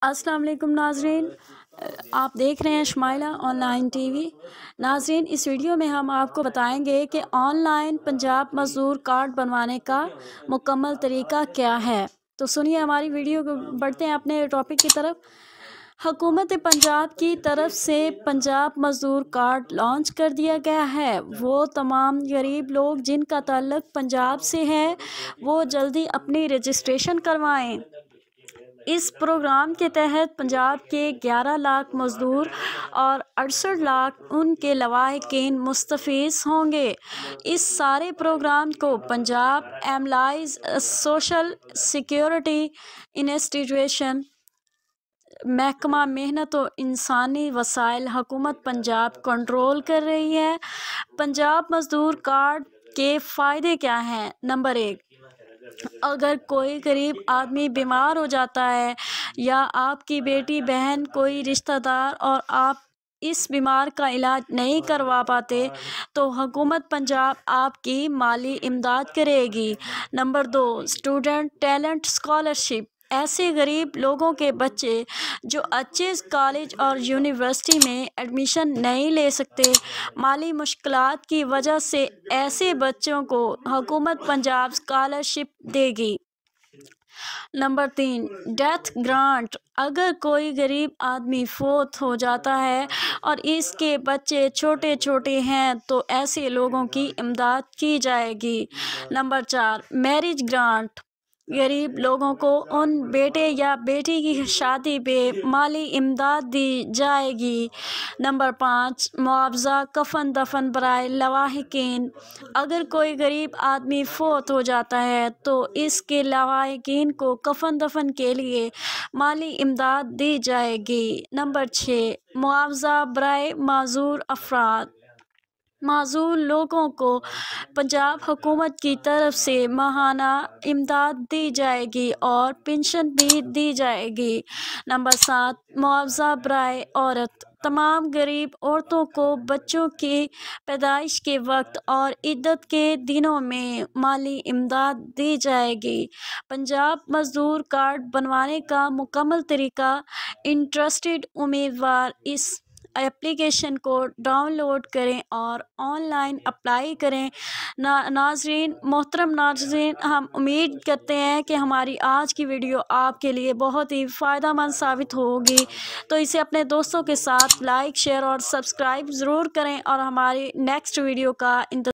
السلام علیکم ناظرین، آپ دیکھ رہے ہیں Shumaila on line T V. ناظرین، اس ویڈیو میں ہم آپ کو بتائیں گے کہ آن لائن پنجاب مزدور کارڈ بنوانے کا مکمل طریقہ کیا ہے۔ تو سنیے ہماری ویڈیو کو، بڑھتے ہیں اپنے ٹاپک کی طرف۔ حکومت پنجاب کی طرف سے پنجاب مزدور کارڈ لانچ کر دیا گیا ہے۔ وہ تمام غریب لوگ جن کا تعلق پنجاب سے ہے وہ جلدی اپنی رجسٹریشن کروائیں۔ اس پروگرام کے تحت پنجاب کے 11 لاکھ مزدور اور 68 لاکھ ان کے لواحقین مستفید ہوں گے۔ اس سارے پروگرام کو Punjab employees social security institution, محکمہ محنت و انسانی وسائل، حکومت پنجاب کنٹرول کر رہی ہے۔ پنجاب مزدور کارڈ کے فائدے کیا ہیں؟ نمبر 1، اگر کوئی غریب آدمی بیمار ہو جاتا ہے یا آپ کی بیٹی بہن کوئی رشتہ دار اور آپ اس بیمار کا علاج نہیں کروا پاتے تو حکومت پنجاب آپ کی مالی امداد کرے گی۔ نمبر 2، اسٹوڈنٹ ٹیلنٹ اسکالرشپ، ایسے غریب لوگوں کے بچے جو اچھے کالج اور یونیورسٹی میں ایڈمیشن نہیں لے سکتے، مالی مشکلات کی وجہ سے، ایسے بچوں کو حکومت پنجاب اسکالرشپ دے گی۔ نمبر 3، ڈیتھ گرانٹ، اگر کوئی غریب آدمی فوت ہو جاتا ہے اور اس کے بچے چھوٹے چھوٹے ہیں تو ایسے لوگوں کی امداد کی جائے گی۔ نمبر 4، میرج گرانٹ، غریب لوگوں کو ان بیٹے یا بیٹی کی شادی پہ مالی امداد دی جائے گی۔ نمبر 5، معاوضہ کفن دفن برائے لواحقین، اگر کوئی غریب آدمی فوت ہو جاتا ہے تو اس کے لواحقین کو کفن دفن کے لیے مالی امداد دی جائے گی۔ نمبر 6، معاوضہ برائے معذور افراد، معذور لوگوں کو پنجاب حکومت کی طرف سے ماہانہ امداد دی جائے گی اور پنشن بھی دی جائے گی۔ نمبر 7، معاوضہ برائے عورت، تمام غریب عورتوں کو بچوں کی پیدائش کے وقت اور عدت کے دنوں میں مالی امداد دی جائے گی۔ پنجاب مزدور کارڈ بنوانے کا مکمل طریقہ، انٹرسٹڈ امیدوار اس اپلیکیشن کو ڈاؤن لوڈ کریں اور آن لائن اپلائی کریں۔ ناظرین، محترم ناظرین، ہم امید کرتے ہیں کہ ہماری آج کی ویڈیو آپ کے لیے بہت ہی فائدہ مند ثابت ہوگی، تو اسے اپنے دوستوں کے ساتھ لائک، شیئر اور سبسکرائب ضرور کریں اور ہماری نیکسٹ ویڈیو کا انتظار